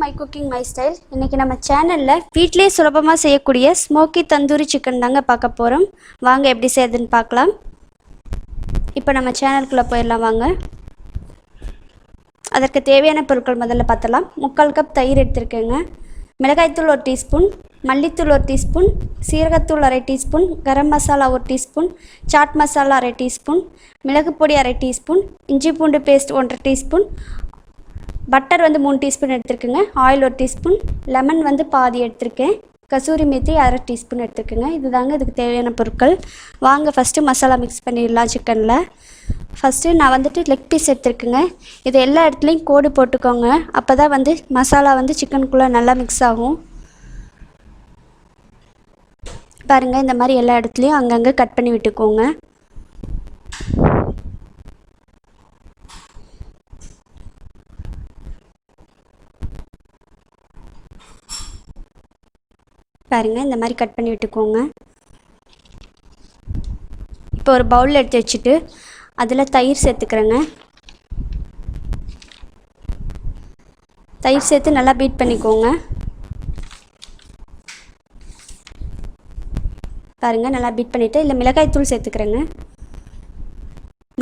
My cooking my style. இன்னைக்கு நம்ம சேனல்ல வீட்லயே சுலபமா செய்யக்கூடிய ஸ்மோக்கி தந்தூரி சிக்கன் தாங்க பார்க்க போறோம். வாங்க எப்படி செய்யறதுன்னு பார்க்கலாம். இப்போ நம்ம சேனலுக்குள்ள போயிடலாம் வாங்க. அதற்கு தேவையான பொருட்கள் முதல்ல பார்த்தலாம். 3/4 கப் தயிர் எடுத்துக்கங்க. மிளகாய்த்தூள் 1 டீஸ்பூன், மல்லித்தூள் 1 டீஸ்பூன், சீரகத்தூள் 1/2 teaspoon, garam masala 1 teaspoon, chaat masala 1/2 teaspoon, மிளகு பொடி 1/2 டீஸ்பூன், இஞ்சி பூண்டு பேஸ்ட் 1/2 டீஸ்பூன், பட்டர் வந்து 3 டீஸ்பூன் எடுத்துருக்குங்க, ஆயில் 1 டீஸ்பூன், லெமன் வந்து பாதி எடுத்துருக்கேன், கசூரி மேத்தி 1/2 டீஸ்பூன் எடுத்துருக்குங்க. இதுதாங்க இதுக்கு தேவையான பொருட்கள். வாங்க ஃபஸ்ட்டு மசாலா மிக்ஸ் பண்ணிடலாம் சிக்கனில். ஃபஸ்ட்டு நான் வந்துட்டு லெக் பீஸ் எடுத்துருக்குங்க. இது எல்லா இடத்துலையும் கோடு போட்டுக்கோங்க. அப்போ தான் வந்து மசாலா வந்து சிக்கனுக்குள்ளே நல்லா மிக்ஸ் ஆகும். பாருங்கள், இந்த மாதிரி எல்லா இடத்துலையும் அங்கங்கே கட் பண்ணி விட்டுக்கோங்க. பாருங்கள், இந்த மாதிரி கட் பண்ணி விட்டுக்கோங்க. இப்போ ஒரு பவுலில் எடுத்து வச்சுட்டு அதில் தயிர் சேர்த்துக்கிறேங்க. தயிர் சேர்த்து நல்லா பீட் பண்ணிக்கோங்க. பாருங்கள், நல்லா பீட் பண்ணிவிட்டு இல்லை மிளகாய்த்தூள் சேர்த்துக்கிறேங்க,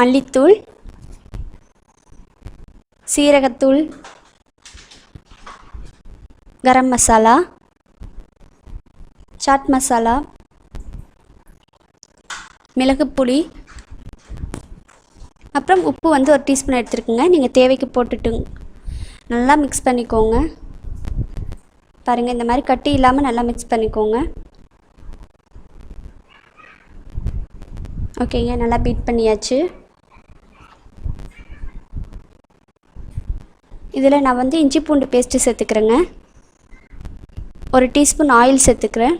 மல்லித்தூள், சீரகத்தூள், கரம் மசாலா, சாட் மசாலா, மிளகு பொடி, அப்புறம் உப்பு வந்து 1 டீஸ்பூன் எடுத்துருக்குங்க. நீங்கள் தேவைக்கு போட்டுட்டு நல்லா மிக்ஸ் பண்ணிக்கோங்க. பாருங்கள், இந்த மாதிரி கட்டி இல்லாமல் நல்லா மிக்ஸ் பண்ணிக்கோங்க. ஓகேங்க, நல்லா பீட் பண்ணியாச்சு. இதில் நான் வந்து இஞ்சி பூண்டு பேஸ்ட்டு சேர்த்துக்கிறேங்க. 1 டீஸ்பூன் ஆயில் சேர்த்துக்கிறேன்.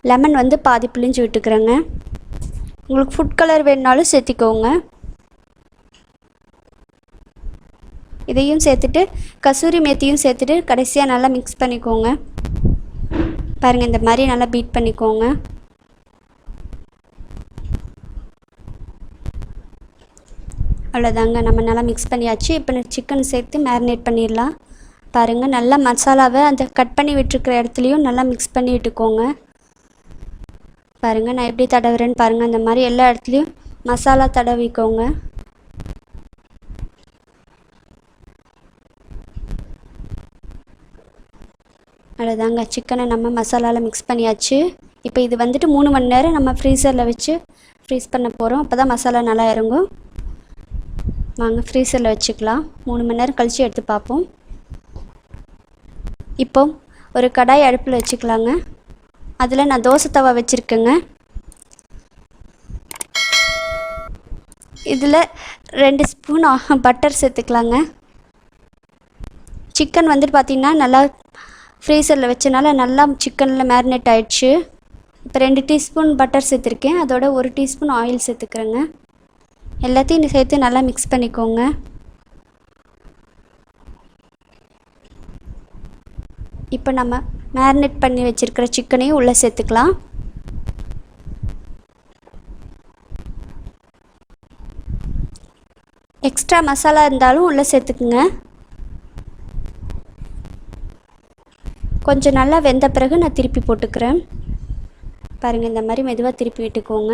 லெமன் வந்து பாதி பிழிஞ்சு விட்டுக்கிறேங்க. உங்களுக்கு ஃபுட் கலர் வேணுனாலும் சேர்த்திக்கோங்க. இதையும் சேர்த்துட்டு கசூரி மேத்தியும் சேர்த்துட்டு கடைசியாக நல்லா மிக்ஸ் பண்ணிக்கோங்க. பாருங்கள், இந்த மாதிரி நல்லா பீட் பண்ணிக்கோங்க. அவ்வளோதாங்க, நம்ம நல்லா மிக்ஸ் பண்ணியாச்சு. இப்போ சிக்கன் சேர்த்து மேரினேட் பண்ணிடலாம். பாருங்கள், நல்லா மசாலாவை அந்த கட் பண்ணி விட்டுருக்கிற இடத்துலையும் நல்லா மிக்ஸ் பண்ணி விட்டுக்கோங்க. பாருங்கள், நான் எப்படி தடவுறேன்னு பாருங்கள். அந்த மாதிரி எல்லா இடத்துலையும் மசாலா தடவிக்கோங்க. அவ்வளோதாங்க, சிக்கனை நம்ம மசாலாவில் மிக்ஸ் பண்ணியாச்சு. இப்போ இது வந்துட்டு 3 மணி நேரம் நம்ம ஃப்ரீசரில் வச்சு ஃப்ரீஸ் பண்ண போகிறோம். அப்போ தான் மசாலா நல்லா இறங்கும். வாங்க ஃப்ரீசரில் வச்சுக்கலாம். 3 மணி நேரம் கழித்து எடுத்து பார்ப்போம். இப்போ ஒரு கடாய் அடுப்பில் வச்சுக்கலாங்க. அதில் நான் தோசை தவா வச்சுருக்கேங்க. இதில் 2 ஸ்பூன் பட்டர் சேர்த்துக்கலாங்க. சிக்கன் வந்துட்டு பார்த்திங்கன்னா நல்லா ஃப்ரீசரில் வச்சனால நல்லா சிக்கனில் மேரினேட் ஆகிடுச்சு. இப்போ 2 டீஸ்பூன் பட்டர் சேர்த்துருக்கேன். அதோட 1 டீஸ்பூன் ஆயில் சேர்த்துக்கிறேங்க. எல்லாத்தையும் சேர்த்து நல்லா மிக்ஸ் பண்ணிக்கோங்க. இப்போ நம்ம மேரினேட் பண்ணி வச்சுருக்கிற சிக்கனையும் உள்ளே சேர்த்துக்கலாம். எக்ஸ்ட்ரா மசாலா இருந்தாலும் உள்ளே சேர்த்துக்குங்க. கொஞ்சம் நல்லா வெந்த பிறகு நான் திருப்பி போட்டுக்கிறேன். பாருங்கள், இந்த மாதிரி மெதுவாக திருப்பி விட்டுக்கோங்க.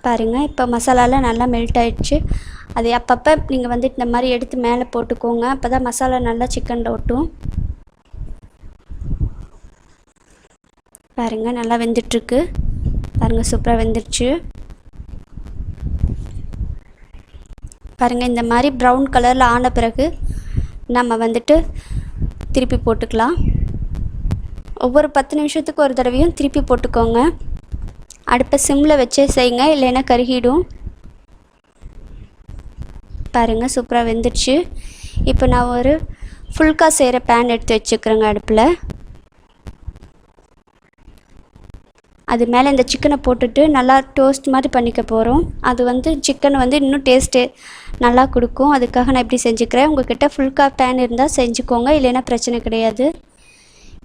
பாருங்கள், இப்போ மசாலாலாம் நல்லா மெல்ட் ஆகிடுச்சு. அது அப்பப்போ நீங்கள் வந்து இந்த மாதிரி எடுத்து மேலே போட்டுக்கோங்க. அப்போ தான் மசாலா நல்லா சிக்கனில் ஒட்டும். பாருங்கள், நல்லா வெந்துட்டுருக்கு. பாருங்கள், சூப்பராக வெந்துடுச்சு. பாருங்கள், இந்த மாதிரி ப்ரௌன் கலரில் ஆன பிறகு நம்ம வந்துட்டு திருப்பி போட்டுக்கலாம். ஒவ்வொரு 10 நிமிஷத்துக்கு ஒரு தடவையும் திருப்பி போட்டுக்கோங்க. அடுப்பை சிம்மில் வச்சே செய்யுங்க, இல்லைன்னா கருகிடும். பாருங்கள், சூப்பராக வெந்துடுச்சு. இப்போ நான் ஒரு ஃபுல்கா செய்கிற பேன் எடுத்து வச்சுக்கிறேங்க அடுப்பில். அது மேலே இந்த சிக்கனை போட்டுட்டு நல்லா டோஸ்ட் மாதிரி பண்ணிக்க போகிறோம். அது வந்து சிக்கன் வந்து இன்னும் டேஸ்ட்டு நல்லா கொடுக்கும். அதுக்காக நான் இப்படி செஞ்சுக்கிறேன். உங்கள்கிட்ட ஃபுல்கா பேன் இருந்தால் செஞ்சுக்கோங்க, இல்லைன்னா பிரச்சனை கிடையாது.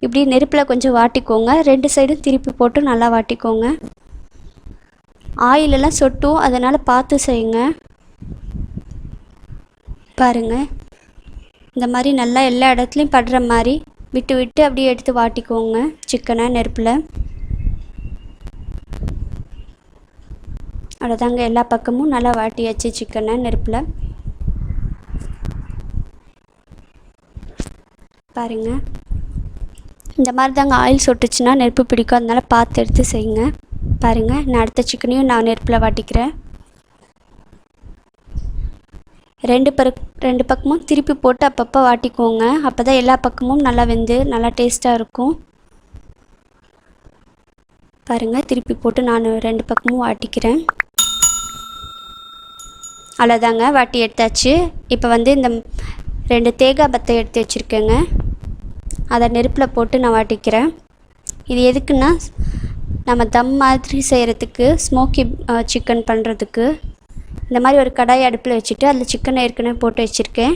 இப்படி நெருப்பில் கொஞ்சம் வாட்டிக்கோங்க. 2 சைடும் திருப்பி போட்டு நல்லா வாட்டிக்கோங்க. ஆயிலெல்லாம் சொட்டும், அதனால் பார்த்து செய்யுங்க. பாருங்கள், இந்த மாதிரி நல்லா எல்லா இடத்துலையும் படுற மாதிரி விட்டு விட்டு அப்படியே எடுத்து வாட்டிக்கோங்க சிக்கனை நெருப்பில். அவ்வளோதாங்க, எல்லா பக்கமும் நல்லா வாட்டியாச்சு சிக்கனை நெருப்பில். பாருங்கள், இந்த மாதிரி தாங்க ஆயில் சொட்டுச்சுன்னா நெருப்பு பிடிக்கும், அதனால் பார்த்து எடுத்து செய்யுங்க. பாருங்கள், நான் அடுத்த சிக்கனையும் நான் நெருப்பில் வாட்டிக்கிறேன். ரெண்டு பக்கமும் திருப்பி போட்டு அப்பப்போ வாட்டிக்கோங்க. அப்போ தான் எல்லா பக்கமும் நல்லா வெந்து நல்லா டேஸ்ட்டாக இருக்கும். பாருங்கள், திருப்பி போட்டு நான் 2 பக்கமும் வாட்டிக்கிறேன். அவ்வளோதாங்க, வாட்டி எடுத்தாச்சு. இப்போ வந்து இந்த 2 தேங்காய் பத்தை எடுத்து வச்சுருக்கேங்க, அதை நெருப்பில் போட்டு நான் வாட்டிக்கிறேன். இது எதுக்குன்னா நம்ம தம் மாதிரி செய்கிறதுக்கு, ஸ்மோக்கி சிக்கன் பண்ணுறதுக்கு. இந்த மாதிரி ஒரு கடாய் அடுப்பில் வச்சுட்டு அதில் சிக்கனை ஏற்கனவே போட்டு வச்சுருக்கேன்.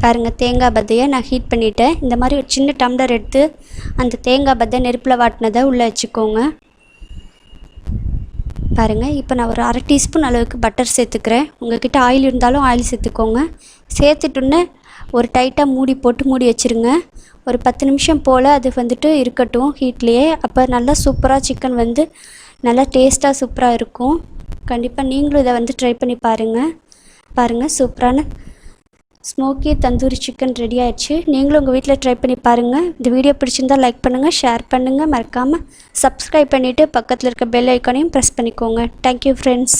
பாருங்கள், தேங்காய் பத்தையை நான் ஹீட் பண்ணிவிட்டேன். இந்த மாதிரி ஒரு சின்ன டம்ளர் எடுத்து அந்த தேங்காய் பத்தை நெருப்பில் வாட்டினதை உள்ளே வச்சுக்கோங்க. பாருங்கள், இப்போ நான் ஒரு 1/2 டீஸ்பூன் அளவுக்கு பட்டர் சேர்த்துக்கிறேன். உங்கள்கிட்ட ஆயில் இருந்தாலும் ஆயில் சேர்த்துக்கோங்க. சேர்த்துட்டுன்னு ஒரு டைட்டாக மூடி வச்சுருங்க. ஒரு 10 நிமிஷம் போல் அது வந்துட்டு இருக்கட்டும் ஹீட்லேயே. அப்போ நல்லா சூப்பராக சிக்கன் வந்து நல்லா டேஸ்ட்டாக சூப்பராக இருக்கும். கண்டிப்பாக நீங்களும் இதை வந்து ட்ரை பண்ணி பாருங்கள், சூப்பரான ஸ்மோக்கி தந்தூரி சிக்கன் ரெடி ஆயிடுச்சு. நீங்களும் உங்கள் வீட்டில் ட்ரை பண்ணி பாருங்கள். இந்த வீடியோ பிடிச்சிருந்தால் லைக் பண்ணுங்கள், ஷேர் பண்ணுங்கள், மறக்காமல் சப்ஸ்கிரைப் பண்ணிவிட்டு பக்கத்தில் இருக்க பெல் ஐக்கானையும் ப்ரெஸ் பண்ணிக்கோங்க. Thank you friends.